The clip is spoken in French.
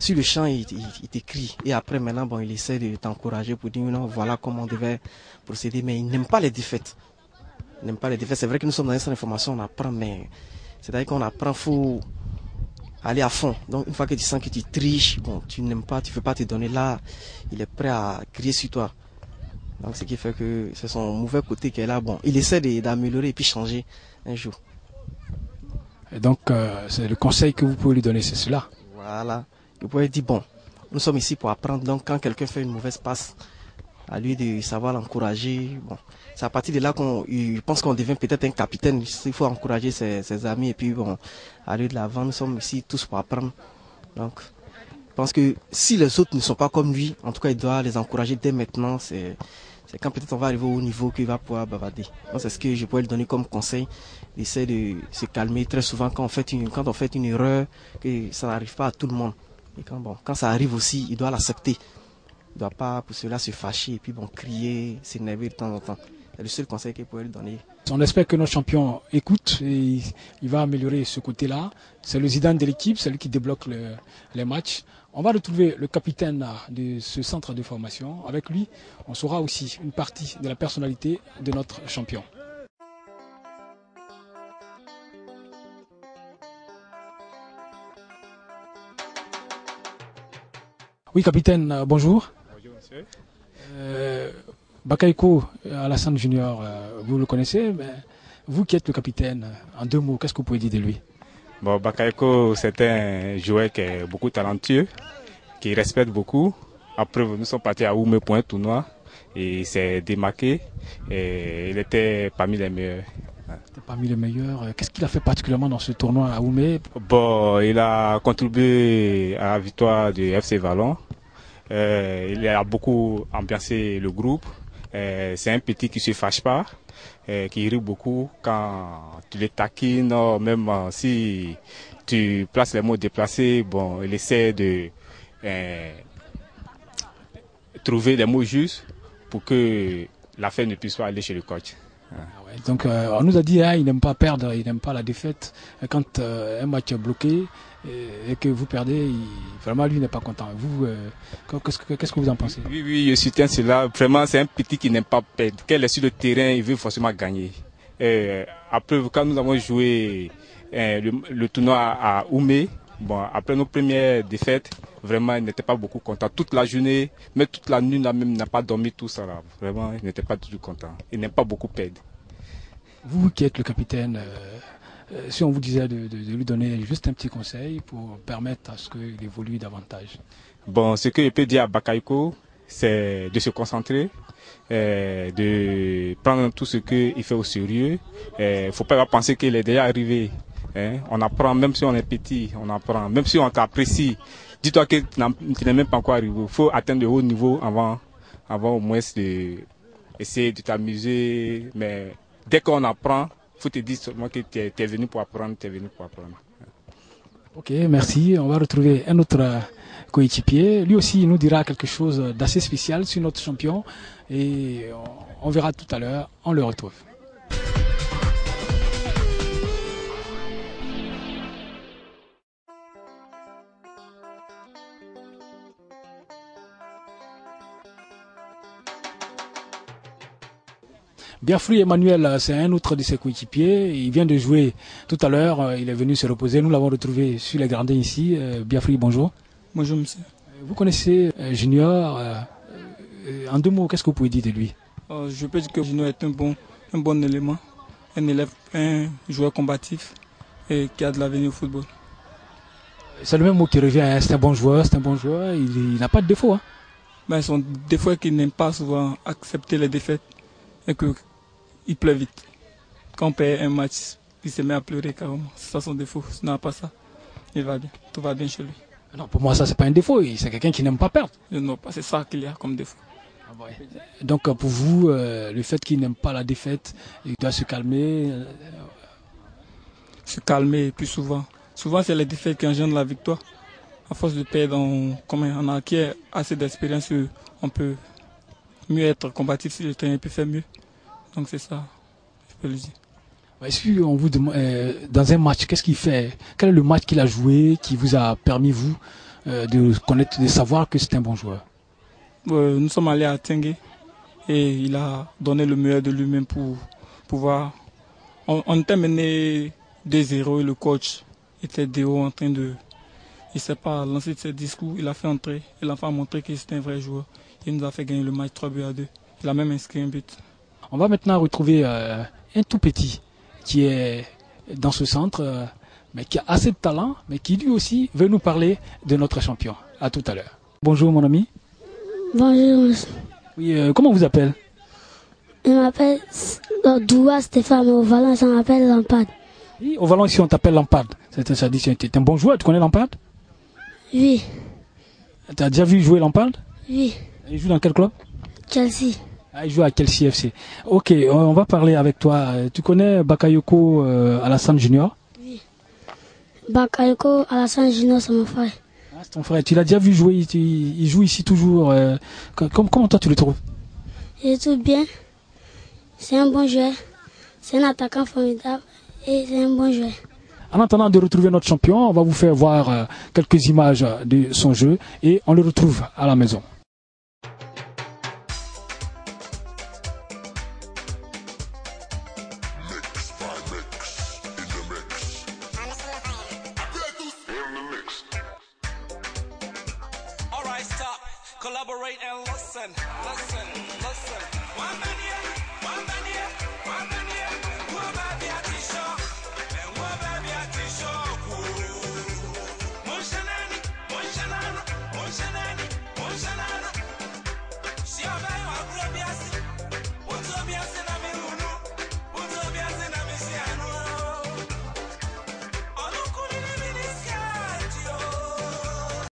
sur le champ, il t'écrit. Et après, maintenant, bon, il essaie de t'encourager pour dire non, voilà comment on devait procéder. Mais il n'aime pas les défaites. Il n'aime pas les défaites. C'est vrai que nous sommes dans un centre d'information, on apprend, mais c'est-à-dire qu'on apprend, il faut aller à fond. Donc, une fois que tu sens que tu triches, bon, tu n'aimes pas, tu ne veux pas te donner là, il est prêt à crier sur toi. Donc, ce qui fait que c'est son mauvais côté qui est là. Bon, il essaie d'améliorer et puis changer un jour. Et donc, c'est le conseil que vous pouvez lui donner, c'est cela. Voilà. Vous pouvez dire, bon, nous sommes ici pour apprendre. Donc, quand quelqu'un fait une mauvaise passe, à lui de savoir l'encourager. Bon, c'est à partir de là qu'on pense qu'on devient peut-être un capitaine. Il faut encourager ses amis et puis bon, aller de l'avant. Nous sommes ici tous pour apprendre. Donc, je pense que si les autres ne sont pas comme lui, en tout cas, il doit les encourager dès maintenant. C'est quand peut-être on va arriver au niveau qu'il va pouvoir bavarder. Donc, c'est ce que je pourrais lui donner comme conseil. D'essayer de se calmer très souvent quand on fait une erreur, que ça n'arrive pas à tout le monde. Et quand ça arrive aussi, il doit l'accepter. Il ne doit pas pour cela se fâcher et puis bon, crier, s'énerver de temps en temps. C'est le seul conseil qu'il pourrait lui donner. On espère que notre champion écoute et il va améliorer ce côté-là. C'est le Zidane de l'équipe, c'est lui qui débloque les matchs. On va retrouver le capitaine de ce centre de formation. Avec lui, on saura aussi une partie de la personnalité de notre champion. Oui, capitaine, bonjour. Bonjour, monsieur. Bakayoko Alassane Junior, vous le connaissez, mais vous qui êtes le capitaine, en 2 mots, qu'est-ce que vous pouvez dire de lui? Bon, Bakayoko, c'est un joueur qui est beaucoup talentueux, qui respecte beaucoup. Après, nous sommes partis à Oumé pour un tournoi et il s'est démarqué et il était parmi les meilleurs. Parmi les meilleurs. Qu'est-ce qu'il a fait particulièrement dans ce tournoi à Oumé? Bon, il a contribué à la victoire du FC Vallon. Il a beaucoup ambiancé le groupe. C'est un petit qui se fâche pas, qui rit beaucoup quand tu les taquines, même si tu places les mots déplacés. Bon, il essaie de trouver les mots justes pour que l'affaire ne puisse pas aller chez le coach. Donc on nous a dit il n'aime pas perdre, il n'aime pas la défaite. Quand un match est bloqué et que vous perdez, vraiment lui n'est pas content. Vous, qu'est-ce que vous en pensez? Oui, je soutiens cela. Vraiment, c'est un petit qui n'aime pas perdre. Quand il est sur le terrain, il veut forcément gagner. Après, quand nous avons joué le tournoi à Oumé, bon, après nos premières défaites, vraiment, il n'était pas beaucoup content. Toute la journée, mais toute la nuit, même, il n'a pas dormi, tout ça. Là. Vraiment, il n'était pas du tout content. Il n'aime pas beaucoup perdre. Vous qui êtes le capitaine, si on vous disait de lui donner juste un petit conseil pour permettre à ce qu'il évolue davantage. Bon, ce que je peux dire à Bakayoko, c'est de se concentrer, de prendre tout ce qu'il fait au sérieux. Il ne faut pas penser qu'il est déjà arrivé. Hein. On apprend, même si on est petit, on apprend. Même si on t'apprécie, dis-toi que tu n'es même pas encore arrivé. Il faut atteindre le haut niveau avant au moins d'essayer de t'amuser. Mais dès qu'on apprend, il faut te dire seulement que tu es venu pour apprendre, tu es venu pour apprendre. Ok, merci. On va retrouver un autre coéquipier. Lui aussi, il nous dira quelque chose d'assez spécial sur notre champion. Et on verra tout à l'heure. On le retrouve. Biafri Emmanuel, c'est un autre de ses coéquipiers. Il vient de jouer tout à l'heure. Il est venu se reposer. Nous l'avons retrouvé sur les gradins ici. Biafri, bonjour. Bonjour, monsieur. Vous connaissez Junior. En 2 mots, qu'est-ce que vous pouvez dire de lui? Je peux dire que Junior est un bon élément, un joueur combatif et qui a de l'avenir au football. C'est le même mot qui revient. Hein. C'est un bon joueur. Il n'a pas de défaut. Hein. Ben, son défaut est qu'il n'aime pas souvent accepter les défaites et qu'il pleure vite. Quand on perd un match, il se met à pleurer carrément. C'est ça son défaut. S'il n'a pas ça, il va bien. Tout va bien chez lui. Non, pour moi, ça, c'est pas un défaut. C'est quelqu'un qui n'aime pas perdre. Non, c'est ça qu'il y a comme défaut. Donc, pour vous, le fait qu'il n'aime pas la défaite, il doit se calmer. Se calmer plus souvent. Souvent, c'est les défaites qui engendrent la victoire. À force de perdre, on acquiert assez d'expérience. On peut mieux être combatif sur le terrain et puis faire mieux. Donc, c'est ça, je peux le dire. Si on vous demande, dans un match, qu'est-ce qu'il fait? Quel est le match qu'il a joué qui vous a permis, vous, de connaître, de savoir que c'est un bon joueur? Nous sommes allés à Tengue et il a donné le meilleur de lui-même pour pouvoir... On était mené 2-0 et le coach était dehors en train de... Il ne s'est pas lancé de ses discours, il a fait entrer. Et l'enfant a montré que c'était un vrai joueur. Il nous a fait gagner le match 3-2. Il a même inscrit un but. On va maintenant retrouver un tout petit qui est dans ce centre, mais qui a assez de talent, mais qui lui aussi veut nous parler de notre champion. À tout à l'heure. Bonjour mon ami. Bonjour. Oui, comment on vous appelle? Je m'appelle Doua Stéphane, mais au Valence, on m'appelle Lampard. Oui, au Valence, ici, on t'appelle Lampard. Ça dit, tu es un bon joueur, tu connais Lampard? Oui. Tu as déjà vu jouer Lampard? Oui. Il joue dans quel club? Chelsea. Ah, il joue à Chelsea FC. Ok, on va parler avec toi. Tu connais Bakayoko Alassane Junior? Oui. Bakayoko Alassane Junior, c'est mon frère. Ah, c'est ton frère. Tu l'as déjà vu jouer, il joue ici toujours. Comment toi tu le trouves? Il est tout bien. C'est un bon joueur. C'est un attaquant formidable. Et c'est un bon joueur. En attendant de retrouver notre champion, on va vous faire voir quelques images de son jeu et on le retrouve à la maison. Collaborate and listen. One man here.